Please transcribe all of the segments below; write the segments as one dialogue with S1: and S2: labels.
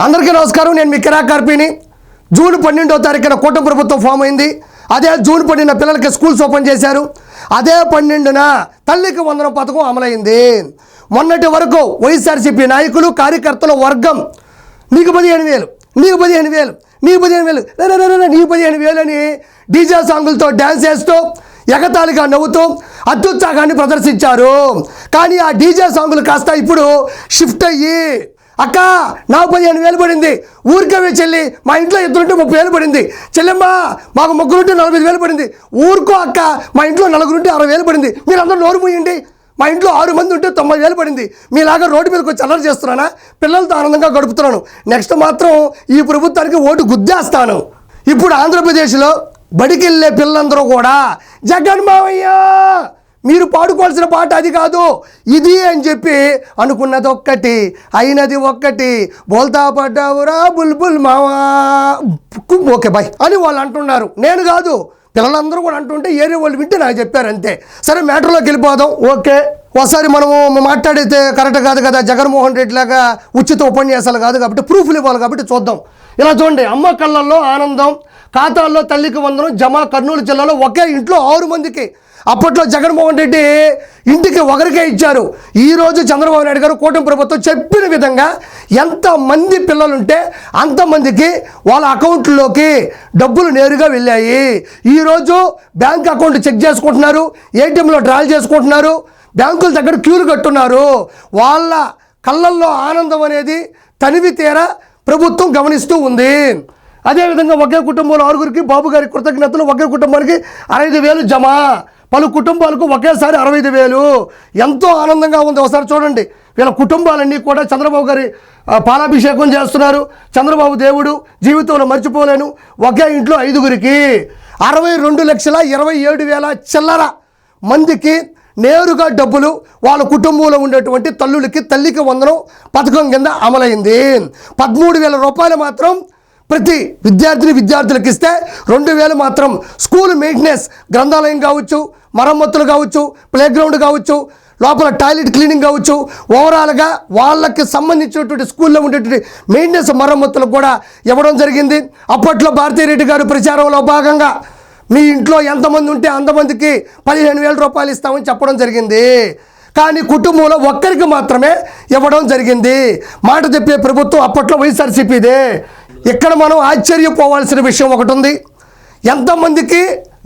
S1: అందరికీ నమస్కారం. నేను మీ కిరాక్ కార్పీని. జూన్ 12వ తారీఖున కూటమి ప్రభుత్వం ఫామ్ అయింది. అదే జూన్ 12న పిల్లలకి స్కూల్స్ ఓపెన్ చేశారు. అదే 12న తల్లికి వందనం పథకం అమలైంది. మొన్నటి వరకు వైఎస్ఆర్సీపీ నాయకులు కార్యకర్తల వర్గం నీకు 15,000 నీకు 15,000 నీకు 15,000 నీకు 15,000 అని డీజే సాంగులతో డ్యాన్స్ చేస్తూ ఎగతాళిగా నవ్వుతూ అత్యుత్సాహాన్ని ప్రదర్శించారు. కానీ ఆ డీజే సాంగులు కాస్త ఇప్పుడు షిఫ్ట్ అయ్యి అక్క నాకు 15,000 పడింది, ఊరికే చెల్లి మా ఇంట్లో ఇద్దరుంటే 30,000 పడింది, చెల్లెమ్మ మాకు ముగ్గురుంటే 45,000 పడింది, ఊరుకో అక్క మా ఇంట్లో నలుగురుంటే 60,000 పడింది, మీరందరూ నోరు మూయండి, మా ఇంట్లో 6 మంది ఉంటే 90,000 పడింది, మీలాగా రోడ్డు మీదకి వచ్చి అల్లరి చేస్తున్నానా, పిల్లలతో ఆనందంగా గడుపుతున్నాను, నెక్స్ట్ మాత్రం ఈ ప్రభుత్వానికి ఓటు గుద్దేస్తాను. ఇప్పుడు ఆంధ్రప్రదేశ్లో బడికి వెళ్ళే పిల్లలందరూ కూడా జగన్ మావయ్య మీరు పాడుకోవాల్సిన పాట అది కాదు ఇది అని చెప్పి అనుకున్నది ఒక్కటి అయినది ఒక్కటి, బోల్తా పడ్డావురా బుల్బుల్ మావా ఓకే బాయ్ అని వాళ్ళు అంటున్నారు. నేను కాదు, పిల్లలందరూ కూడా అంటుంటే ఏరియా వాళ్ళు వింటే నాకు చెప్పారు అంతే. సరే మ్యాటర్లోకి వెళ్ళిపోదాం. ఓకే, ఒకసారి మనము మాట్లాడితే కరెక్ట్ కాదు కదా, జగన్మోహన్ రెడ్డి లాగా ఉచిత ఉపన్యాసాలు కాదు కాబట్టి ప్రూఫ్లు ఇవ్వాలి కాబట్టి చూద్దాం. ఇలా చూడండి, అమ్మ కళ్ళల్లో ఆనందం, ఖాతాల్లో తల్లికి వందనం జమ. కర్నూలు జిల్లాలో ఒకే ఇంట్లో 6 మందికి. అప్పట్లో జగన్మోహన్ రెడ్డి ఇంటికి ఒకరికే ఇచ్చారు. ఈరోజు చంద్రబాబు నాయుడు గారు కూటమి ప్రభుత్వం చెప్పిన విధంగా ఎంతమంది పిల్లలుంటే అంతమందికి వాళ్ళ అకౌంట్లోకి డబ్బులు నేరుగా వెళ్ళాయి. ఈరోజు బ్యాంక్ అకౌంట్ చెక్ చేసుకుంటున్నారు, ఏటీఎంలో డ్రాల్ చేసుకుంటున్నారు, బ్యాంకుల దగ్గర క్యూలు కట్టున్నారు. వాళ్ళ కళ్ళల్లో ఆనందం అనేది తనివి తీరా ప్రభుత్వం గమనిస్తూ ఉంది. అదేవిధంగా ఒకే కుటుంబంలో 6గురికి బాబు గారి కృతజ్ఞతలు, ఒకే కుటుంబానికి 65,000 జమ. పలు కుటుంబాలకు ఒకేసారి 65,000. ఎంతో ఆనందంగా ఉంది. ఒకసారి చూడండి, వీళ్ళ కుటుంబాలన్నీ కూడా చంద్రబాబు గారి పాలాభిషేకం చేస్తున్నారు. చంద్రబాబు దేవుడు, జీవితంలో మర్చిపోలేను. ఒకే ఇంట్లో 5గురికి 62,27,000 చిల్లర మందికి నేరుగా డబ్బులు వాళ్ళ కుటుంబంలో ఉండేటువంటి తల్లులకి తల్లికి వందనం పథకం కింద అమలైంది. 13,000 రూపాయలు మాత్రం ప్రతి విద్యార్థులకు ఇస్తే 2,000 మాత్రం స్కూల్ మెయింటెనెన్స్, గ్రంథాలయం కావచ్చు, మరమ్మతులు కావచ్చు, ప్లేగ్రౌండ్ కావచ్చు, లోపల టాయిలెట్ క్లీనింగ్ కావచ్చు, ఓవరాల్గా వాళ్ళకి సంబంధించినటువంటి స్కూల్లో ఉండేటువంటి మెయింటెనెన్స్ మరమ్మతులకు కూడా ఇవ్వడం జరిగింది. అప్పట్లో భారతీరెడ్డి గారు ప్రచారంలో భాగంగా మీ ఇంట్లో ఎంతమంది ఉంటే అంతమందికి 15,000 రూపాయలు ఇస్తామని చెప్పడం జరిగింది. కానీ కుటుంబంలో ఒక్కరికి మాత్రమే ఇవ్వడం జరిగింది. మాట చెప్పే ప్రభుత్వం అప్పట్లో వైఎస్ఆర్సీపీదే. ఇక్కడ మనం ఆశ్చర్యపోవాల్సిన విషయం ఒకటి ఉంది. ఎంతమందికి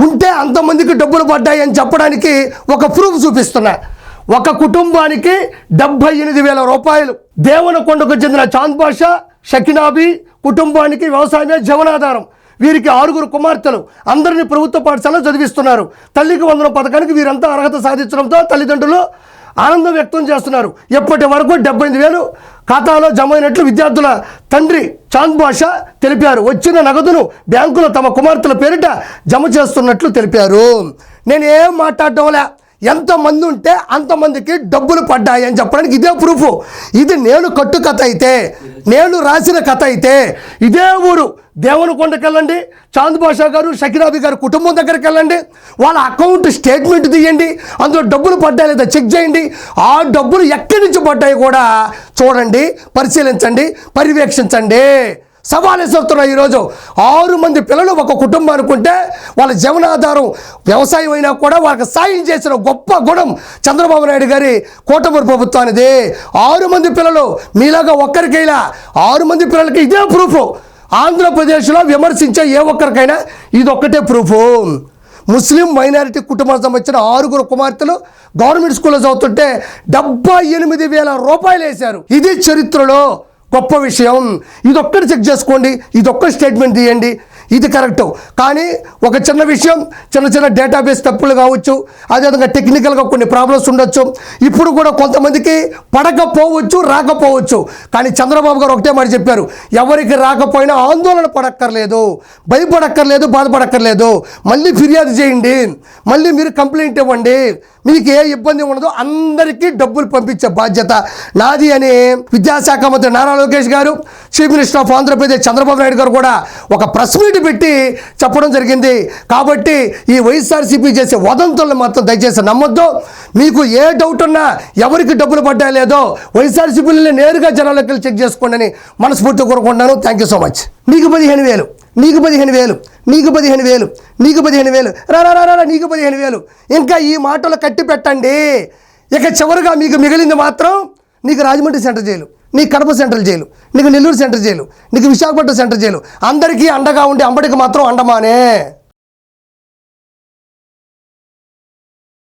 S1: ఉంటే అంతమందికి డబ్బులు పడ్డాయి అని చెప్పడానికి ఒక ప్రూఫ్ చూపిస్తున్నా. ఒక కుటుంబానికి 78,000 రూపాయలు. దేవనకొండకు చెందిన చాంద్ బాషా, షకినాబీ కుటుంబానికి వ్యవసాయమే జీవనాధారం. వీరికి 6గురు కుమార్తెలు, అందరినీ ప్రభుత్వ పాఠశాలలో చదివిస్తున్నారు. తల్లికి వందనం పథకానికి వీరంతా అర్హత సాధించడంతో తల్లిదండ్రులు ఆనందం వ్యక్తం చేస్తున్నారు. ఇప్పటి వరకు 78,000 ఖాతాలో జమ అయినట్లు విద్యార్థుల తండ్రి చాంద్ బాషా తెలిపారు. వచ్చిన నగదును బ్యాంకులో తమ కుమార్తెల పేరిట జమ చేస్తున్నట్లు తెలిపారు. నేను ఏం మాట్లాడటంలే, ఎంతమంది ఉంటే అంతమందికి డబ్బులు పడ్డాయి అని చెప్పడానికి ఇదే ప్రూఫ్. ఇది నేను కట్టు కథ అయితే, నేను రాసిన కథ అయితే ఇదే ఊరు దేవనకొండకి వెళ్ళండి, చాంద్ బాషా గారు, షకినాబీ గారు కుటుంబం దగ్గరికి వెళ్ళండి, వాళ్ళ అకౌంట్ స్టేట్మెంట్ తీయండి, అందులో డబ్బులు పడ్డాయి లేదా చెక్ చేయండి. ఆ డబ్బులు ఎక్కడి నుంచి పడ్డాయి కూడా చూడండి, పరిశీలించండి, పర్యవేక్షించండి. సవాలు ఎదురుతున్నారు. ఈరోజు 6 మంది పిల్లలు ఒక కుటుంబానికి ఉంటే వాళ్ళ జీవనాధారం వ్యవసాయం అయినా కూడా వాళ్ళకి సాయం చేసిన గొప్ప గుణం చంద్రబాబు నాయుడు గారి కూటమి ప్రభుత్వానిది. 6 మంది పిల్లలు, మీలాగా ఒక్కరికైనా 6 మంది పిల్లలకి ఇదే ప్రూఫ్. ఆంధ్రప్రదేశ్లో విమర్శించే ఏ ఒక్కరికైనా ఇదొక్కటే ప్రూఫ్. ముస్లిం మైనారిటీ కుటుంబానికి సంబంధించిన 6గురు కుమార్తెలు గవర్నమెంట్ స్కూల్లో చదువుతుంటే 78,000 రూపాయలు వేశారు. ఇది చరిత్రలో గొప్ప విషయం. ఇదొక్కటి చెక్ చేసుకోండి, ఇదొక్క స్టేట్మెంట్ తీయండి, ఇది కరెక్టు. కానీ ఒక చిన్న విషయం, చిన్న డేటాబేస్ తప్పులు కావచ్చు, అదేవిధంగా టెక్నికల్గా కొన్ని ప్రాబ్లమ్స్ ఉండొచ్చు. ఇప్పుడు కూడా కొంతమందికి పడకపోవచ్చు, రాకపోవచ్చు. కానీ చంద్రబాబు గారు ఒకటే మాట చెప్పారు, ఎవరికి రాకపోయినా ఆందోళన పడక్కర్లేదు, భయపడక్కర్లేదు, బాధపడక్కర్లేదు. మళ్ళీ ఫిర్యాదు చేయండి, మళ్ళీ మీరు కంప్లైంట్ ఇవ్వండి, మీకు ఏ ఇబ్బంది ఉండదు, అందరికీ డబ్బులు పంపించే బాధ్యత నాది అని విద్యాశాఖ మంత్రి నారా లోకేష్ గారు, chief minister of Andhra Pradesh Chandrababu Naidu గారు కూడా ఒక ప్రెస్ మీట్ పెట్టి చెప్పడం జరిగింది. కాబట్టి ఈ వైఎస్ఆర్సీపీ చేసే వదంతులను మాత్రం దయచేసి నమ్మొద్దు. మీకు ఏ డౌట్ ఉన్నా, ఎవరికి డబ్బులు పడ్డా లేదో వైఎస్ఆర్సీపీని నేరుగా జనాలకు వెళ్ళి చెక్ చేసుకోండి అని మనస్ఫూర్తిగా కోరుకుంటున్నాను. Thank you so much. నీకు 15,000, నీకు 15,000, నీకు 15,000, నీకు 15,000, రా నీకు 15,000. ఇంకా ఈ మాటలు కట్టి పెట్టండి. ఇక చివరిగా మీకు మిగిలింది మాత్రం నీకు రాజమండ్రి సెంటర్ జైలు, నీకు కడప సెంట్రల్ జైలు, నీకు నెల్లూరు సెంటర్ జైలు, నీకు విశాఖపట్నం సెంటర్ జైలు. అందరికీ అండగా ఉండి అంబడికి మాత్రం అండమానే.